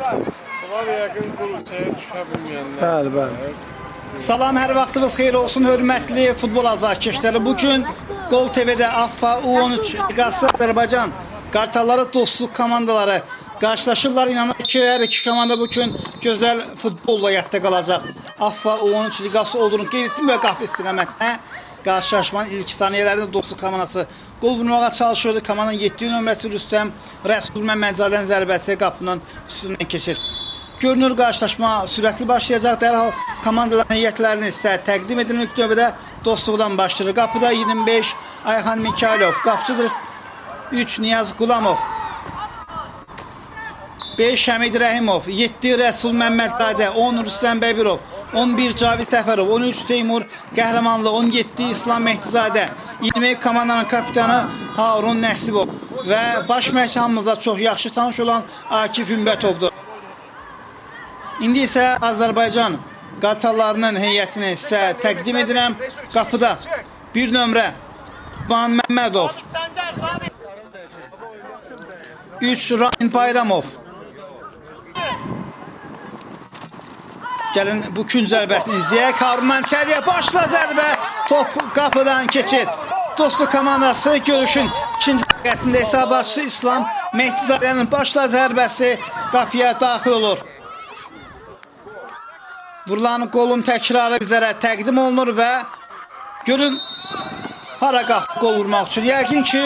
Bunlar yəqin qurulçaya düşə bilməyənlər. Bəli. Salam, hər vaxtınız xeyir olsun, hörmətli futbol azarkeşləri. Bugün Gol TV'də AFFA U13 Liqası Azərbaycan Qartalları dostluq komandaları qarşılaşırlar. İnanır ki, hər iki komanda bugün gözəl futbolla yadda qalacaq. AFFA U13 Liqası olduğunu qeyd etdim və qapı istiqamətlə qarşılaşmanın ilk saniyələrində dostluq komandası qol vurmağa çalışırdı. Komandanın 7 nömrəsi Rüstəm Rəsul Məmmədzadən zərbəsi qapının üstündən keçir. Görünür qarşılaşma sürətli başlayacaq. Dərhal komandaların heyətlərini isə təqdim edilmək növbədə dostluqdan başlayır. Qapıda 25 Ayxan Mikailov, qapçıdır 3 Niyaz Qulamov, 5 Həmid Rəhimov, 7 Rəsul Məmmədzadə, 10 Rüstəm Bəbirov, 11 Cavid Səfərov, 13 Teymur Qəhrəmanlı, 17 İslam Mehdizadə, 20 komandanın kapitanı Harun Nəsibov və baş məkanımızda çox yaxşı tanış olan Akif Ümbətovdur. İndi isə Azərbaycan Qartallarının heyətini sizə təqdim edirəm. Qapıda 1 nömrə Qurban Məmmədov, 3 Ramin Bayramov. Gəlin bu gün zərbəsini izləyək. Harundan içəriyə başla zərbə. Top qapıdan keçir. Dostluq komandası görüşün ikinci dəqiqəsində hesabatçı İslam Mehdizadənin başla zərbəsi qapıya daxil olur. Vurulan qolun təkrarı bizlərə təqdim olunur və görün hara qalxıb qol vurmaq üçün. Yəqin ki,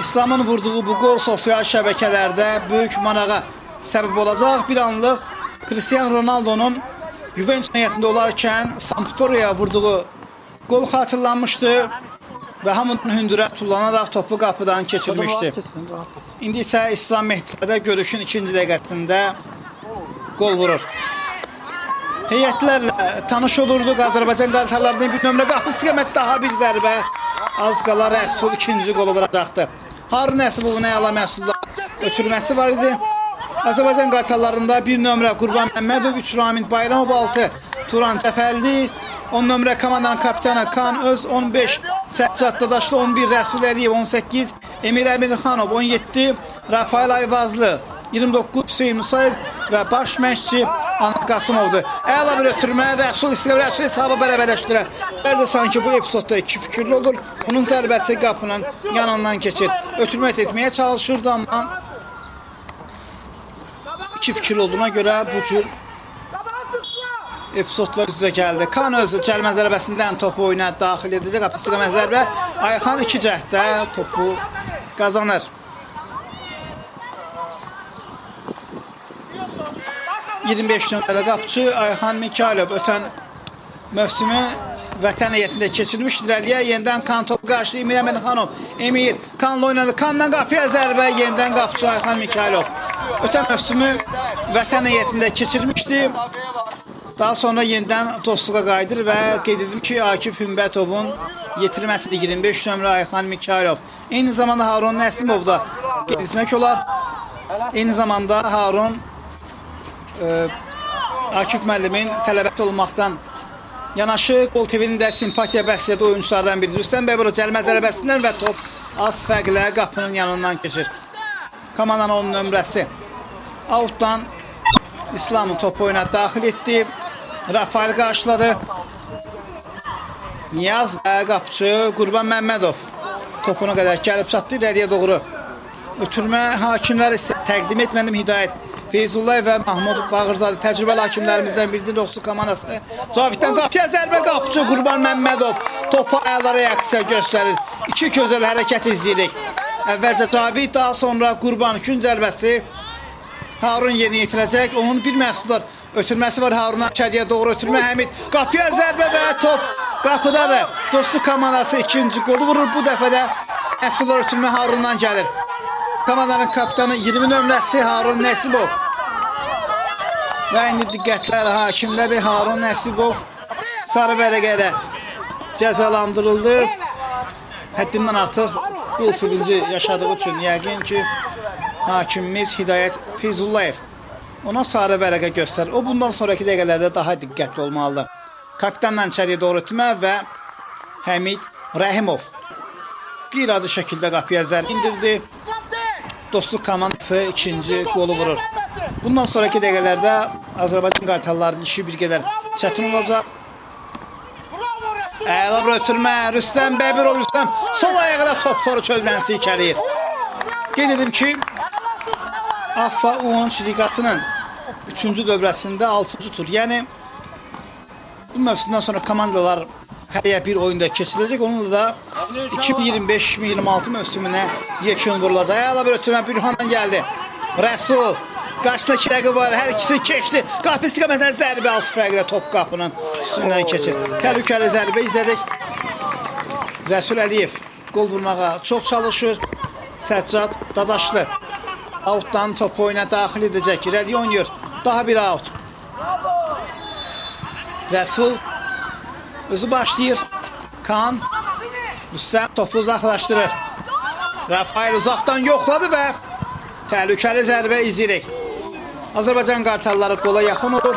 İslamın vurduğu bu qol sosial şəbəkələrdə böyük marağa səbəb olacaq. Bir anlıq Cristiano Ronaldo'nun Juventus heyətində olarkən Sampdoria'ya vurduğu qol xatırlanmışdı və hamının hündürə tullanaraq topu qapıdan keçirmişdi. İndi isə İslam Mehdizadə görüşün ikinci dəqiqəsində qol vurur. Heyətlərlə tanış olurduq. Azərbaycan Qartallarının 1 nömrə qapı istiqamət daha bir zərbə. Az qala Rəsul ikinci qolu vuracaqdı. Harun Nəsibovun əla məhsullar ötürməsi var idi. Azərbaycan Qartallarında 1 nömrə Qurban Məmmədov, 3 Ramin Bayramov, 6 Turan Cəfərli, 10 nömrə komandanın kapitanı Kan Öz, 15 Səccad Dadaşlı, 11 Rəsul Əliyev, 18 Emir Əmirxanov, 17 Rafael Ayvazlı, 29 Hüseyin Musayev və baş məşqçi Anad Qasımovdur. Əla bir ötürmə, Rəsul hesabı bərabərləşdirər. Bəlkə sanki bu epizodda iki fikirli olur. Onun zərbəsi qapının yanından keçir. Ötürmə etməyə çalışırdı, amma iki fikirli olduğuna görə bu cür epizodlar üzrə gəldi. Kan özü cəlmə zərbəsindən topu oyuna daxil edəcək. Qapı istiqamət zərbə. Ayxan iki cəhdə topu qazanır. ...25 nömrəli qapçı Ayxan Mikailov ötən mövsümü vətən heyətində keçirmişdir. Əliyə yenidən Kan topu qarşılayır. Emir Əmirxanov. Emir Kanla oynadı. Kandan qapıya zərbə. Yenidən qapçı Ayxan Mikailov. Ötən mövsümü vətən heyətində keçirmişdi. Daha sonra yenidən dostluğa qayıdır və qeyd edim ki, Akif Ümbətovun yetirməsidir 25 nömrə Ayxan Mikailov. Eyni zamanda Harun Nəsimov da qeyd etmək olar. Eyni zamanda Harun Akif müəllimin tələbəsi olmaqdan yanaşı Gol TV'nin də simpatiya bəsləyədi oyunculardan biri. Rüstəm Bəbirov cəlmə zərbəsindən və top az fərqlə qapının yanından keçir. Komandanın 10 nömrəsi outdan İslamın topu oyuna daxil etdi. Rafael qarşıladı. Niyaz və qapçı Qurban Məmmədov topuna qədər gəlib çatdı irəliyə doğru. Ötürmə hakimləri isə təqdim etmədim Hidayət Feyzullayev və Mahmud Bağırzadə təcrübəli hakimlərimizdən biridir. Dostluq komandası Caviddən qapıya zərbə, qapçı Qurban Məmmədov topa əla reaksiya göstərir. İki gözəl hərəkət izləyirik. Əvvəlcə Cavid, daha sonra Qurban gün zərbəsi Harun yerinə yetirəcək. Onun bir məhsullar ötürməsi var. Harun'a içəriyə doğru ötürmə. Həmid qapıya zərbə və top qapıdadır. Dostluq komandası ikinci qolu vurur. Bu dəfə də məhsullar ötürmə Harun'dan gəlir. Komandanın kapitanı 20 nömrəsi Harun Nəsibov. Və indi diqqətlər hakimlədir. Harun Nəsibov sarı vərəqəyə cəzalandırıldı. Həddindən artıq qol sevinci yaşadığı üçün yəqin ki, hakimimiz Hidayət Feyzullayev ona sarı vərəqə göstərir. O bundan sonraki dəqiqələrdə daha diqqətli olmalıdır. Kapitandan içəriyə doğru ötürmə və Həmid Rəhimov qeyri-adi şəkildə qapıya zərbə indirdi. Dostluq komandası ikinci qolu vurur. Bundan sonraki dəqiqələrdə Azərbaycan qartallarının işi bir qədər çətin olacaq. Əla bir ötürmə, Rüstəm Bəbirov, Rüstəm sol ayağıyla top çöldənsi içəriyir. Qeyd edim ki, AFFA U13 liqasının 3-cü dövrəsində 6-cı tur, yəni bu mövsümdən sonra komandalar hərəyə bir oyunda keçiriləcək. Onunla da 2025-2026 mövsümünə yekun vurulacaq. Əla bir ötürmə Bürhandan gəldi. Rəsul, qarşısındakı rəqib var, hər ikisi keçdi. Qapı istiqamətdən zərbə az fərqlə top qapının üstündən keçir. Təhlükəli zərbə izlədik. Rəsul Əliyev qol vurmağa çox çalışır. Səccad Dadaşlı outdan topu oyuna daxil edəcək. İrəli oynayır. Daha bir out. Rəsul özü başlayır. Kaan Rüstəm topu uzaqlaşdırır. Rafael uzaqdan yoxladı və təhlükəli zərbə izləyirik. Azərbaycan qartalları qola yaxın olur.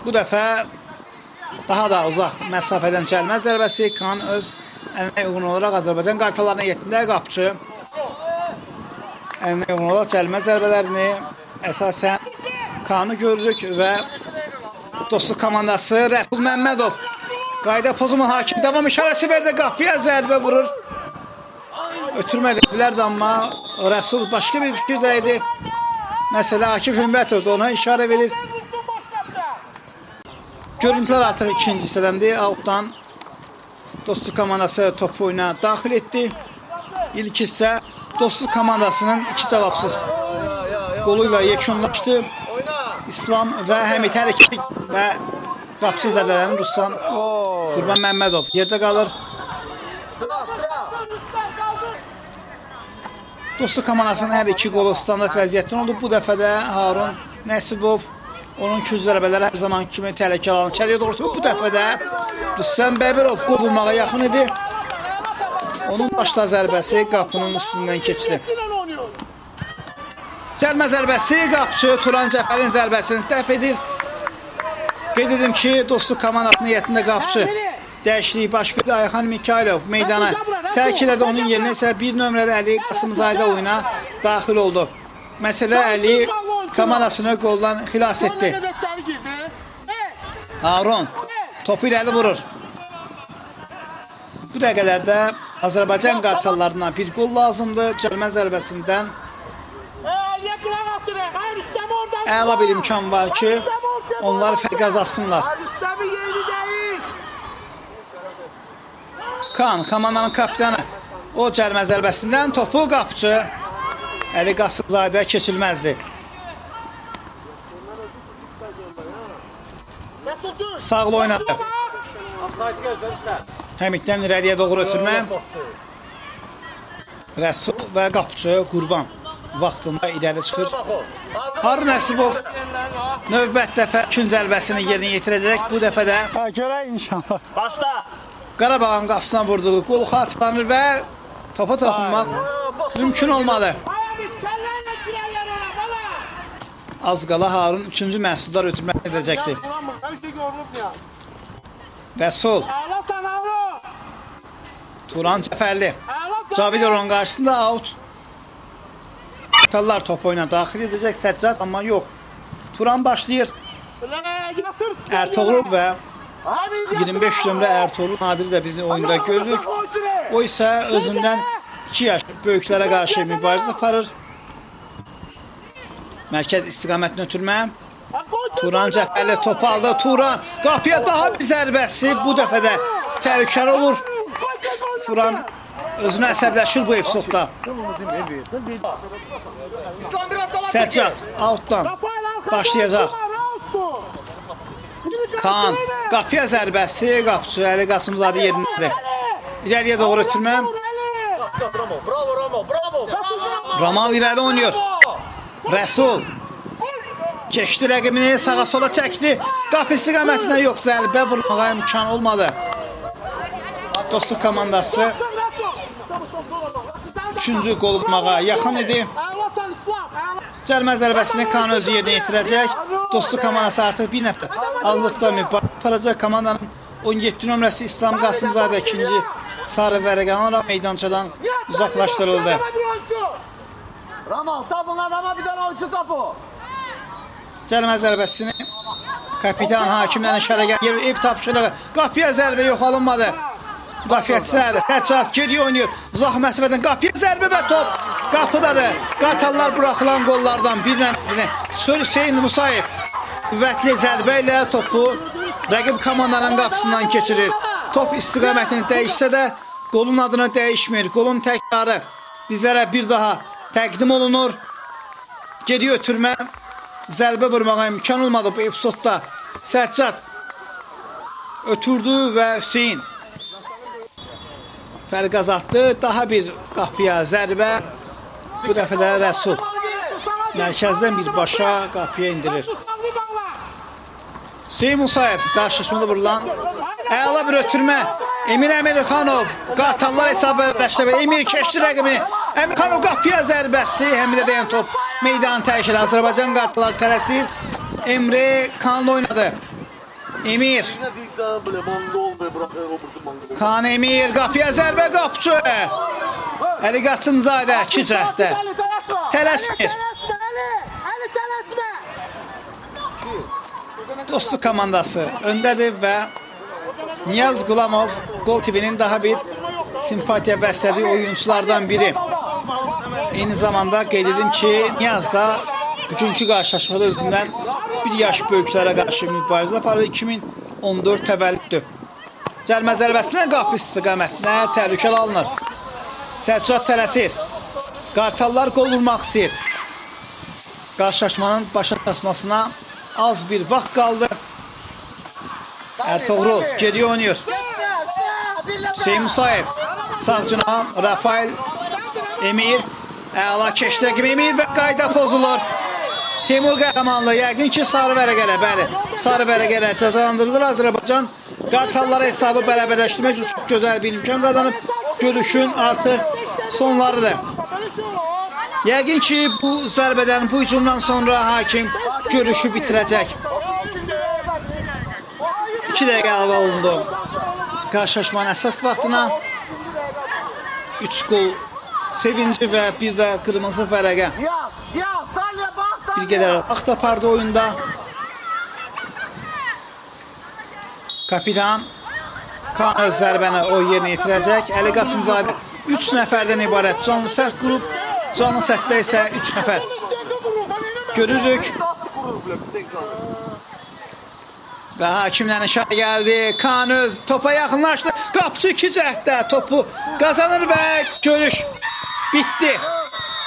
Bu dəfə daha da uzaq məsafədən gəlməz zərbəsi. Kaan öz əlinə uyğun olaraq Azərbaycan qartallarına yetində qapçı. Əlinə uyğun olaraq gəlməz zərbələrini əsasən Kaan'ı görürük və dostluq komandası Rəsul Məmmədov qayda pozuma hakim davam işarəsi verdi, qapıya zərbə vurur. Ötürmə edə bilərdi, amma Rəsul başqa bir fikirdə idi. Məsələ Akif Ümbətov da ona işarə verir. Görüntülər artıq ikinci hissədəndir. Outdan dostluq komandası topu oyuna daxil etdi. İlk hissə dostluq komandasının iki cavabsız qoluyla yekunlaşdı. İslam və Həmid hər iki və qapçı zədələrini Ruslan Qurban Məmmədov yerdə qalır. Dostluq komandasının hər iki qolu standart vəziyyətdən oldu. Bu dəfə də Harun Nəsibov onun küz zərbələri hər zaman kimi təhlükəli alanı içəriyə doğru. Bu dəfə də Rüstəm Bəbirov qol vurmağa yaxın idi. Onun başla zərbəsi qapının üstündən keçdi. Cəlmə zərbəsi qapçı Turan Cəfərin zərbəsini dəf edir. Qeyd edim ki, dostluq komandasının heyətində qapçı dəyişikliyi baş verdi. Ayxan Mikailov meydana tərk elədi. Onun yerinə isə bir nömrəli Əli Qasımzadə oyuna daxil oldu. Məsələ Əli komandasını qoldan xilas etdi. Harun topu irəli vurur. Bu dəqiqələrdə Azərbaycan qartallarına bir qol lazımdır. Cəlmə zərbəsindən əla bir imkan var ki, onlar fərq qazansınlar. Kaan, komandanın kapitanı, o cəlmə zərbəsindən topu qapçı Əli Qasımzadə keçilməzdi. Sağlı oynadı. Həmiddən irəliyə doğru ötürmə. Rəsul və qapçı Qurban vaxtında irəli çıxır. Harun Nəsibov növbət dəfə kün zərbəsini yerinə yetirəcək. Bu dəfə də görək inşallah. Başla. Qarabağın qapısına vurduğu qol xatırlanır və topa toxunmaq mümkün olmadı. Az qala Harun 3-cü məhsuldar ötürmək edəcəkdir. Rəsul Turan Cəfərli Cavid Orhan qarşısında out. Qartallar top oyuna daxil edəcək Səccad, amma yox. Turan başlayır. Ertuğrul və 25 nömrə Ertuğrul Nadiri də bizi oyunda görürük. O isə özündən 2 yaş böyüklərə qarşı mübarizə aparır. Mərkəz istiqamətini ötürmə. Turan Cəfərli topu aldı. Turan qapıya daha bir zərbəsi. Bu dəfə də təhlükəli olur. Turan özünə əsəbləşir bu epizodda. Səccad outdan başlayacaq. Kaan qapıya zərbəsi, qapçı Əli Qasımzadə yerindədir. İrəliyə doğru ötürmə. Ramal irəli oynayır. Rəsul keçdi rəqibini, sağa sola çəkdi. Qapı istiqamətinə yox, zərbə vurmağa imkan olmadı. Dostluq komandası 3-cü qol vurmağa yaxın idi. Cəlmə zərbəsini Kaan özü yerinə yetirəcək. Dostluq komandası artıq bir nəfər azlıqda mübarizə aparacaq. Komandanın 17 nömrəsi İslam Qasımzadə ikinci sarı vərəqə alaraq meydançadan uzaqlaşdırıldı. Ramal tapın adama bir tane oyuncu tapu. Cəlmə zərbəsini kapitan hakimlərin işarə gəlir. Ev tapşırığı. Qapıya zərbə yox alınmadı. Müdafiəçilər Səccad geriyə oynayır. Uzaq məsafədən qapıya zərbə və top qapıdadır. Qartallar buraxılan qollardan birinə çıxır Hüseyn Musayev. Qüvvətli zərbə ilə topu rəqib komandanın qapısından keçirir. Top istiqamətini dəyişsə də qolun adını dəyişmir. Qolun təkrarı bizlərə bir daha təqdim olunur. Geriyə ötürmə, zərbə vurmağa imkan olmadı bu epizodda. Səccad ötürdü və Hüseyn fərq azaltdı. Daha bir qapıya zərbə. Bu dəfə də Rəsul mərkəzdən birbaşa qapıya indirir. Hüseyn Musayev qarşılaşmada vurulan əla bir ötürmə. Emir Əmirxanov Qartallar hesabı rəşləbə. Emir keçdi rəqimi. Əmirxanov qapıya zərbəsi. Həmidə deyən top meydanı tərk edir. Azərbaycan Qartallar tələsir. Emre Kanlı oynadı. Emir. Kan Emir qapıya zərbə qapçı. Əli Qasımzadə 2 cəhdə. Tələsmir. Dostluq komandası öndədir və Niyaz Qulamov Gol TV'nin daha bir simpatiya bəslədiyi oyunculardan biri. Eyni zamanda qeyd edim ki, Niyaz da bugünkü qarşılaşmada özündən bir yaş böyüklərə qarşı mübarizə aparır. 2014 təvəllüddür. Cəlmə zərbəsinə qapı istiqamətinə təhlükəli alınır. Səccad tələsir. Qartallar qol vurmaq istəyir. Qarşılaşmanın başa çatmasına az bir vaxt qaldı. Ertuğrul geriyə oynayır. Hüseyn Musayev sağcına Rafael Emir əla keçdi rəqib Emir və qayda pozulur. Teymur Qəhrəmanlı yəqin ki sarı vərəqələ, bəli, sarı vərəqələ cəzalandırılır. Azərbaycan Qartallara hesabı bərabərləşdirmək üçün çox gözəl bir imkan qazanıb. Görüşün artıq sonlarıdır. Yəqin ki bu zərbədən, bu hücumdan sonra hakim görüşü bitirəcək. 2 dəqiqə əlavə olundu. Qarşılaşmanın əsas vaxtına 3 qol sevinci və bir də qırmızı vərəqə. Bir qədər vaxt apardı oyunda. Kapitan Kan öz zərbəni o yerinə yetirəcək. Əli Qasımzadə 3 nəfərdən ibarət canlı səs qrup. Canlı sətdə isə 3 nəfər. Görürük. Və hakimlərin işarə gəldi. Kan öz topa yaxınlaşdı. Qapçı 2 cəhdə topu qazanır və görüş bitdi.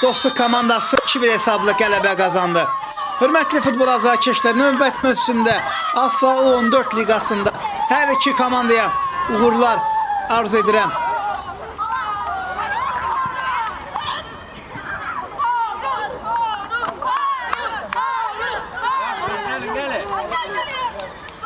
Dostluq komandası 2-1 hesablı qələbə qazandı. Hörmətli futbol azarkeşlər, növbət mövsümdə AFFA U14 liqasında hər iki komandaya uğurlar arzu edirəm.